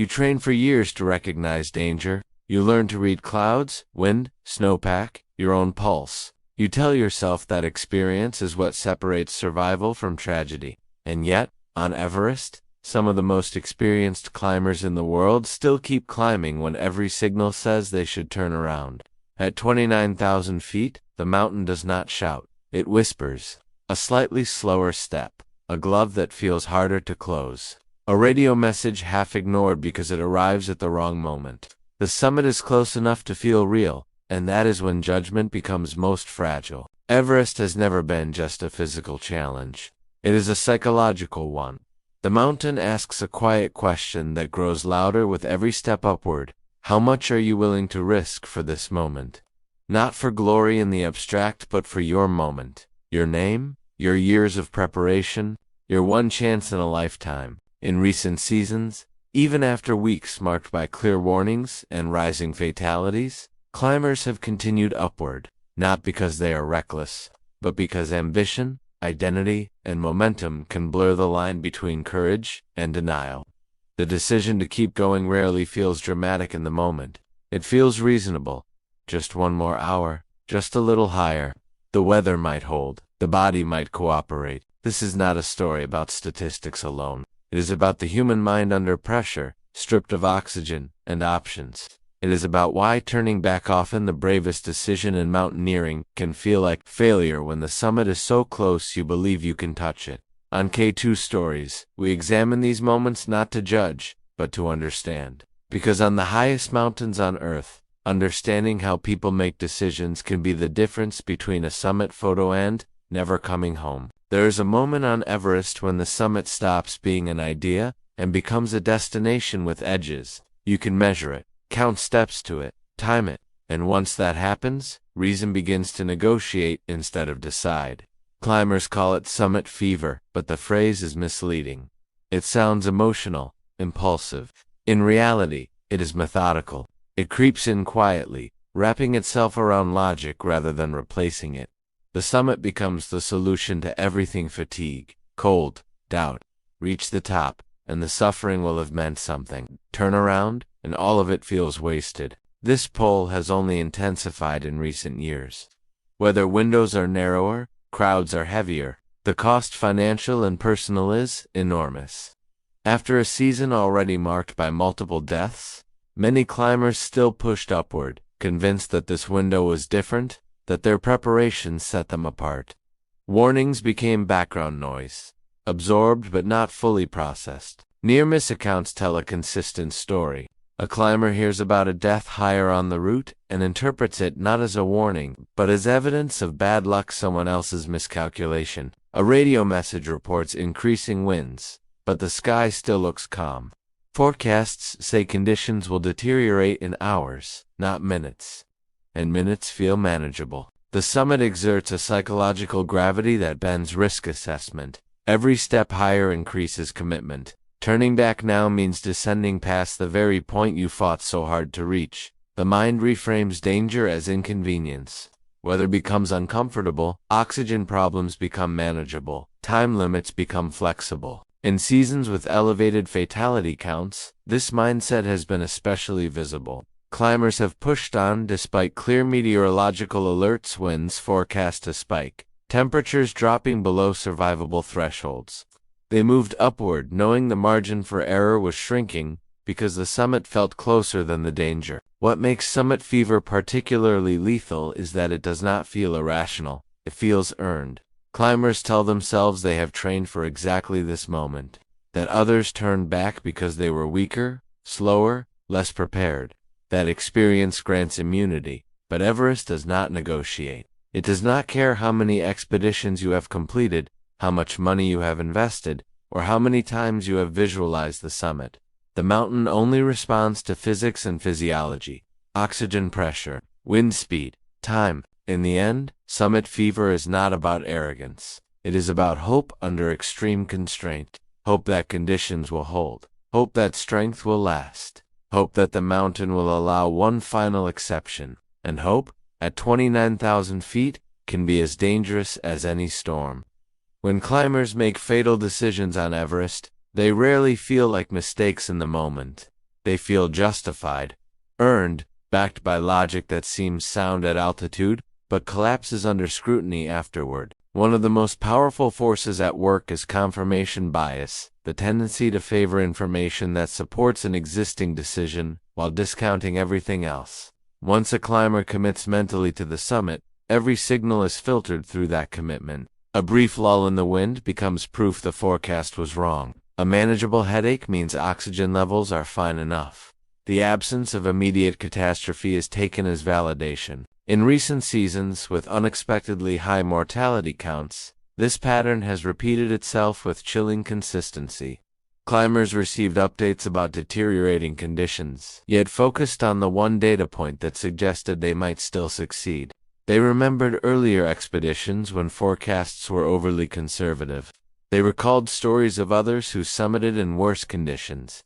You train for years to recognize danger. You learn to read clouds, wind, snowpack, your own pulse. You tell yourself that experience is what separates survival from tragedy. And yet, on Everest, some of the most experienced climbers in the world still keep climbing when every signal says they should turn around. At 29,000 feet, the mountain does not shout. It whispers. A slightly slower step. A glove that feels harder to close. A radio message half ignored because it arrives at the wrong moment. The summit is close enough to feel real, and that is when judgment becomes most fragile. Everest has never been just a physical challenge. It is a psychological one. The mountain asks a quiet question that grows louder with every step upward. How much are you willing to risk for this moment? Not for glory in the abstract, but for your moment. Your name, your years of preparation, your one chance in a lifetime. In recent seasons, even after weeks marked by clear warnings and rising fatalities, climbers have continued upward, not because they are reckless, but because ambition, identity, and momentum can blur the line between courage and denial. The decision to keep going rarely feels dramatic in the moment. It feels reasonable. Just one more hour, just a little higher. The weather might hold, the body might cooperate. This is not a story about statistics alone. It is about the human mind under pressure, stripped of oxygen and options. It is about why turning back, often the bravest decision in mountaineering, can feel like failure when the summit is so close you believe you can touch it. On K2 Stories, we examine these moments not to judge, but to understand. Because on the highest mountains on Earth, understanding how people make decisions can be the difference between a summit photo and never coming home. There is a moment on Everest when the summit stops being an idea and becomes a destination with edges. You can measure it, count steps to it, time it, and once that happens, reason begins to negotiate instead of decide. Climbers call it summit fever, but the phrase is misleading. It sounds emotional, impulsive. In reality, it is methodical. It creeps in quietly, wrapping itself around logic rather than replacing it. The summit becomes the solution to everything: fatigue, cold, doubt. Reach the top, and the suffering will have meant something. Turn around, and all of it feels wasted. This pull has only intensified in recent years. Whether windows are narrower, crowds are heavier, the cost, financial and personal, is enormous. After a season already marked by multiple deaths, many climbers still pushed upward, convinced that this window was different, that their preparation set them apart. Warnings became background noise, absorbed but not fully processed. Near-miss accounts tell a consistent story. A climber hears about a death higher on the route and interprets it not as a warning, but as evidence of bad luck, someone else's miscalculation. A radio message reports increasing winds, but the sky still looks calm. Forecasts say conditions will deteriorate in hours, not minutes. And minutes feel manageable. The summit exerts a psychological gravity that bends risk assessment. Every step higher increases commitment. Turning back now means descending past the very point you fought so hard to reach. The mind reframes danger as inconvenience. Weather becomes uncomfortable, oxygen problems become manageable, time limits become flexible. In seasons with elevated fatality counts, this mindset has been especially visible. Climbers have pushed on despite clear meteorological alerts, winds forecast to spike, temperatures dropping below survivable thresholds. They moved upward knowing the margin for error was shrinking because the summit felt closer than the danger. What makes summit fever particularly lethal is that it does not feel irrational, it feels earned. Climbers tell themselves they have trained for exactly this moment, that others turned back because they were weaker, slower, less prepared. That experience grants immunity, but Everest does not negotiate. It does not care how many expeditions you have completed, how much money you have invested, or how many times you have visualized the summit. The mountain only responds to physics and physiology, oxygen pressure, wind speed, time. In the end, summit fever is not about arrogance. It is about hope under extreme constraint. Hope that conditions will hold. Hope that strength will last. Hope that the mountain will allow one final exception. And hope, at 29,000 feet, can be as dangerous as any storm. When climbers make fatal decisions on Everest, they rarely feel like mistakes in the moment. They feel justified, earned, backed by logic that seems sound at altitude, but collapses under scrutiny afterward. One of the most powerful forces at work is confirmation bias, the tendency to favor information that supports an existing decision while discounting everything else. Once a climber commits mentally to the summit, every signal is filtered through that commitment. A brief lull in the wind becomes proof the forecast was wrong. A manageable headache means oxygen levels are fine enough. The absence of immediate catastrophe is taken as validation. In recent seasons, with unexpectedly high mortality counts, this pattern has repeated itself with chilling consistency. Climbers received updates about deteriorating conditions, yet focused on the one data point that suggested they might still succeed. They remembered earlier expeditions when forecasts were overly conservative. They recalled stories of others who summited in worse conditions.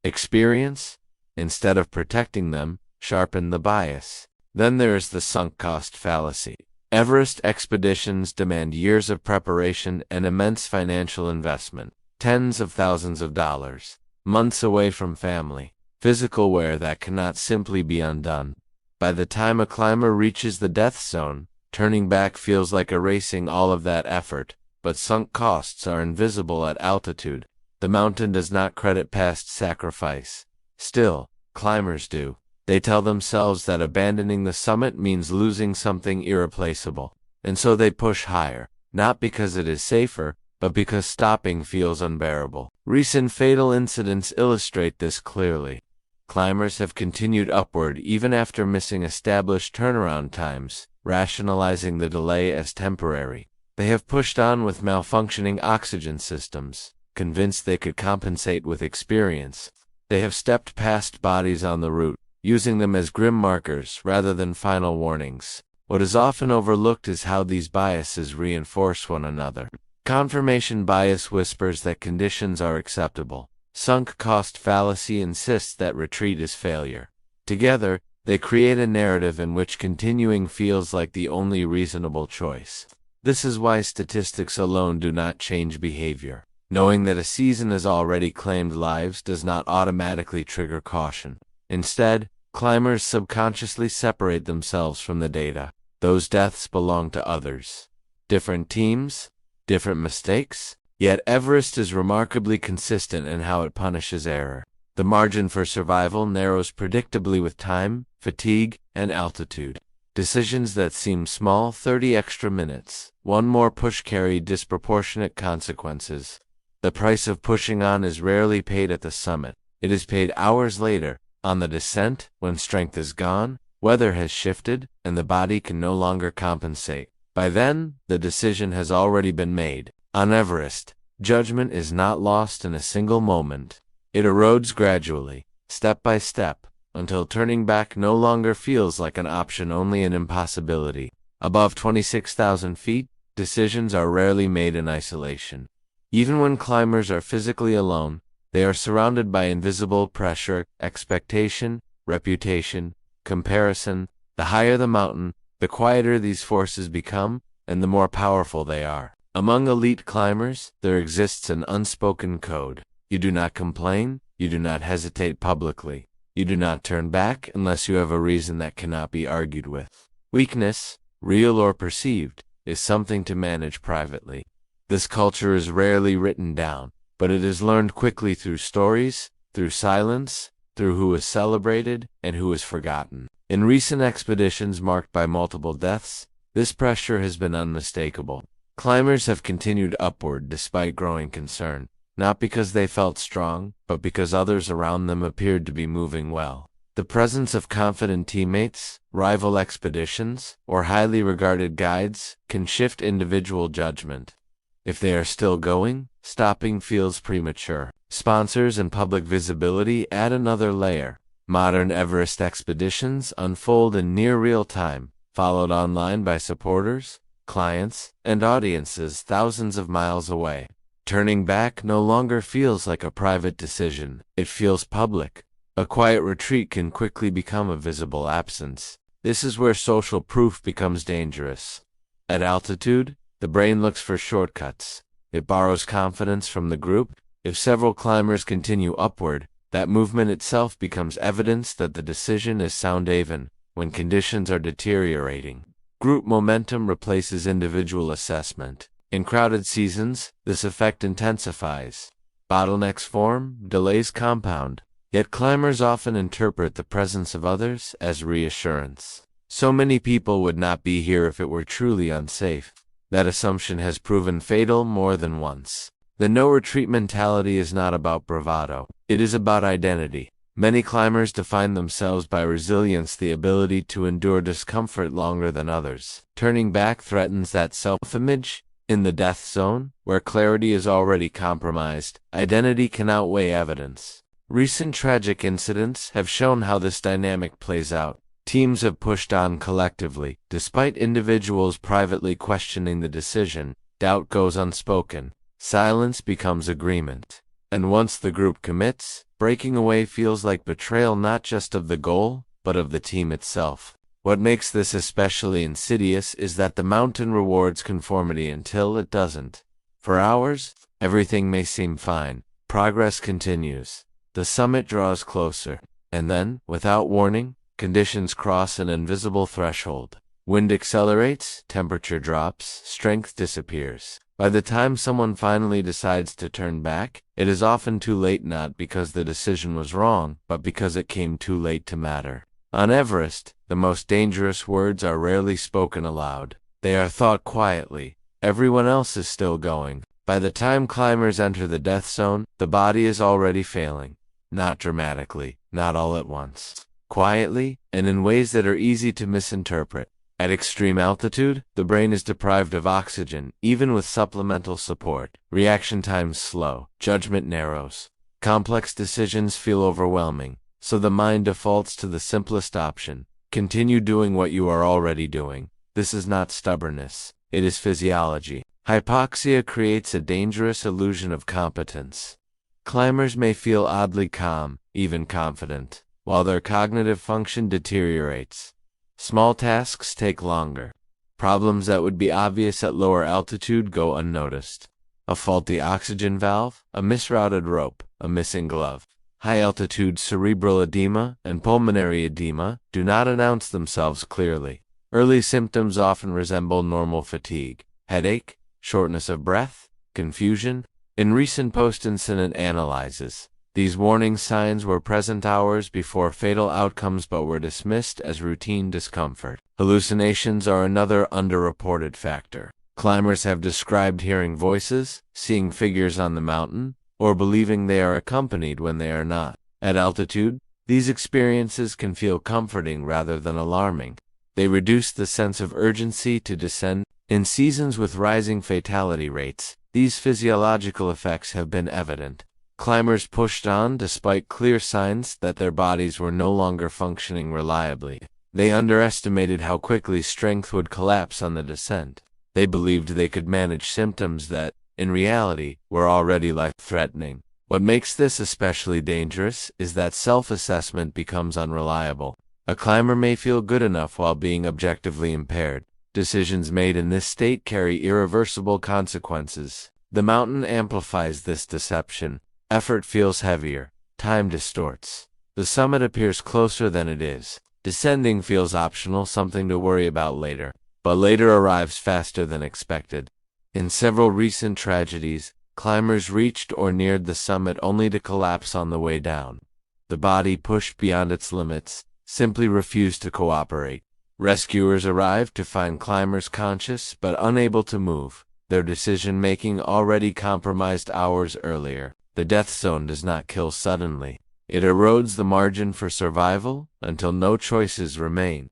Experience, instead of protecting them, sharpened the bias. Then there is the sunk cost fallacy. Everest expeditions demand years of preparation and immense financial investment, tens of thousands of dollars, months away from family, physical wear that cannot simply be undone. By the time a climber reaches the death zone, turning back feels like erasing all of that effort, but sunk costs are invisible at altitude. The mountain does not credit past sacrifice. Still, climbers do. They tell themselves that abandoning the summit means losing something irreplaceable, and so they push higher, not because it is safer, but because stopping feels unbearable. Recent fatal incidents illustrate this clearly. Climbers have continued upward even after missing established turnaround times, rationalizing the delay as temporary. They have pushed on with malfunctioning oxygen systems, convinced they could compensate with experience. They have stepped past bodies on the route, using them as grim markers rather than final warnings. What is often overlooked is how these biases reinforce one another. Confirmation bias whispers that conditions are acceptable. Sunk cost fallacy insists that retreat is failure. Together, they create a narrative in which continuing feels like the only reasonable choice. This is why statistics alone do not change behavior. Knowing that a season has already claimed lives does not automatically trigger caution. Instead, climbers subconsciously separate themselves from the data. Those deaths belong to others. Different teams, different mistakes. Yet Everest is remarkably consistent in how it punishes error. The margin for survival narrows predictably with time, fatigue, and altitude. Decisions that seem small, 30 extra minutes, one more push carry disproportionate consequences. The price of pushing on is rarely paid at the summit. It is paid hours later, on the descent, when strength is gone, weather has shifted, and the body can no longer compensate. By then, the decision has already been made. On Everest, judgment is not lost in a single moment. It erodes gradually, step by step, until turning back no longer feels like an option, only an impossibility. Above 26,000 feet, decisions are rarely made in isolation. Even when climbers are physically alone, they are surrounded by invisible pressure, expectation, reputation, comparison. The higher the mountain, the quieter these forces become, and the more powerful they are. Among elite climbers, there exists an unspoken code. You do not complain, you do not hesitate publicly, you do not turn back unless you have a reason that cannot be argued with. Weakness, real or perceived, is something to manage privately. This culture is rarely written down, but it is learned quickly through stories, through silence, through who is celebrated and who is forgotten. In recent expeditions marked by multiple deaths, this pressure has been unmistakable. Climbers have continued upward despite growing concern, not because they felt strong, but because others around them appeared to be moving well. The presence of confident teammates, rival expeditions, or highly regarded guides can shift individual judgment. If they are still going, stopping feels premature. Sponsors and public visibility add another layer. Modern Everest expeditions unfold in near real time, followed online by supporters, clients, and audiences thousands of miles away. Turning back no longer feels like a private decision, it feels public. A quiet retreat can quickly become a visible absence. This is where social proof becomes dangerous. At altitude, the brain looks for shortcuts. It borrows confidence from the group. If several climbers continue upward, That movement itself becomes evidence that the decision is sound even when conditions are deteriorating. Group momentum replaces individual assessment. In crowded seasons, this effect intensifies. Bottlenecks form, delays compound, yet climbers often interpret the presence of others as reassurance. So many people would not be here if it were truly unsafe. That assumption has proven fatal more than once. The no-retreat mentality is not about bravado. It is about identity. Many climbers define themselves by resilience, the ability to endure discomfort longer than others. Turning back threatens that self-image. In the death zone, where clarity is already compromised, identity can outweigh evidence. Recent tragic incidents have shown how this dynamic plays out. Teams have pushed on collectively, despite individuals privately questioning the decision. Doubt goes unspoken. Silence becomes agreement. And once the group commits, breaking away feels like betrayal not just of the goal, but of the team itself. What makes this especially insidious is that the mountain rewards conformity until it doesn't. For hours, everything may seem fine. Progress continues. The summit draws closer. And then, without warning, conditions cross an invisible threshold. Wind accelerates, temperature drops, strength disappears. By the time someone finally decides to turn back, it is often too late, not because the decision was wrong, but because it came too late to matter. On Everest, the most dangerous words are rarely spoken aloud. They are thought quietly. Everyone else is still going. By the time climbers enter the death zone, the body is already failing. Not dramatically, not all at once. Quietly, and in ways that are easy to misinterpret. At extreme altitude, the brain is deprived of oxygen, even with supplemental support. Reaction times slow, judgment narrows. Complex decisions feel overwhelming, so the mind defaults to the simplest option. Continue doing what you are already doing. This is not stubbornness, it is physiology. Hypoxia creates a dangerous illusion of competence. Climbers may feel oddly calm, even confident, while their cognitive function deteriorates. Small tasks take longer. Problems that would be obvious at lower altitude go unnoticed. A faulty oxygen valve, a misrouted rope, a missing glove. High-altitude cerebral edema and pulmonary edema do not announce themselves clearly. Early symptoms often resemble normal fatigue, headache, shortness of breath, confusion. In recent post-incident analyses, these warning signs were present hours before fatal outcomes but were dismissed as routine discomfort. Hallucinations are another underreported factor. Climbers have described hearing voices, seeing figures on the mountain, or believing they are accompanied when they are not. At altitude, these experiences can feel comforting rather than alarming. They reduce the sense of urgency to descend. In seasons with rising fatality rates, these physiological effects have been evident. Climbers pushed on despite clear signs that their bodies were no longer functioning reliably. They underestimated how quickly strength would collapse on the descent. They believed they could manage symptoms that, in reality, were already life-threatening. What makes this especially dangerous is that self-assessment becomes unreliable. A climber may feel good enough while being objectively impaired. Decisions made in this state carry irreversible consequences. The mountain amplifies this deception. Effort feels heavier. Time distorts. The summit appears closer than it is. Descending feels optional, something to worry about later. But later arrives faster than expected. In several recent tragedies, climbers reached or neared the summit only to collapse on the way down. The body, pushed beyond its limits, simply refused to cooperate. Rescuers arrived to find climbers conscious but unable to move, their decision-making already compromised hours earlier. The death zone does not kill suddenly. It erodes the margin for survival until no choices remain.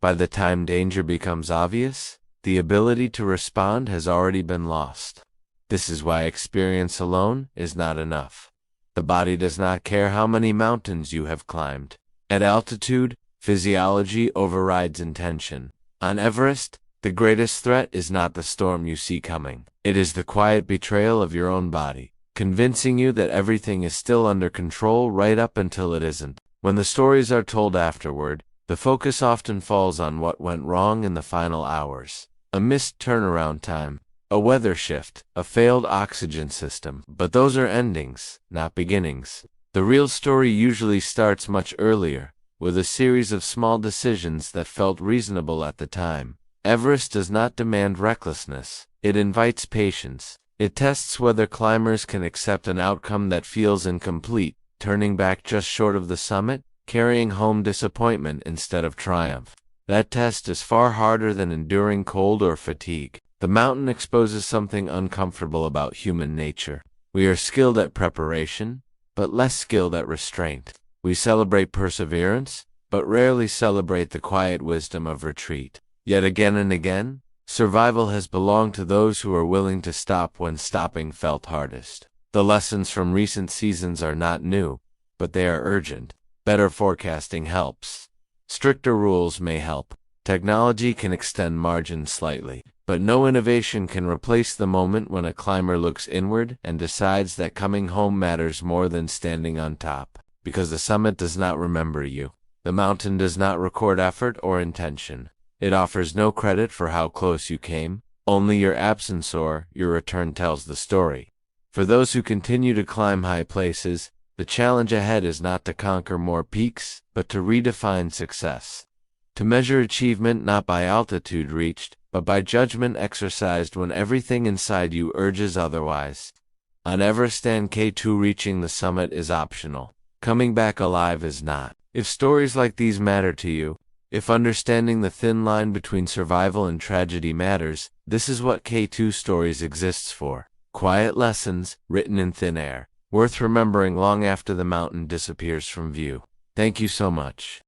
By the time danger becomes obvious, the ability to respond has already been lost. This is why experience alone is not enough. The body does not care how many mountains you have climbed. At altitude, physiology overrides intention. On Everest, the greatest threat is not the storm you see coming. It is the quiet betrayal of your own body, convincing you that everything is still under control right up until it isn't. When the stories are told afterward, the focus often falls on what went wrong in the final hours. A missed turnaround time, a weather shift, a failed oxygen system. But those are endings, not beginnings. The real story usually starts much earlier, with a series of small decisions that felt reasonable at the time. Everest does not demand recklessness. It invites patience. It tests whether climbers can accept an outcome that feels incomplete, turning back just short of the summit, carrying home disappointment instead of triumph. That test is far harder than enduring cold or fatigue. The mountain exposes something uncomfortable about human nature. We are skilled at preparation, but less skilled at restraint. We celebrate perseverance, but rarely celebrate the quiet wisdom of retreat. Yet again and again, survival has belonged to those who are willing to stop when stopping felt hardest. The lessons from recent seasons are not new, but they are urgent. Better forecasting helps. Stricter rules may help. Technology can extend margins slightly, but no innovation can replace the moment when a climber looks inward and decides that coming home matters more than standing on top. Because the summit does not remember you. The mountain does not record effort or intention. It offers no credit for how close you came. Only your absence or your return tells the story. For those who continue to climb high places, the challenge ahead is not to conquer more peaks, but to redefine success. To measure achievement not by altitude reached, but by judgment exercised when everything inside you urges otherwise. On Everest and K2, reaching the summit is optional. Coming back alive is not. If stories like these matter to you, if understanding the thin line between survival and tragedy matters, this is what K2 Stories exists for. Quiet lessons, written in thin air, worth remembering long after the mountain disappears from view. Thank you so much.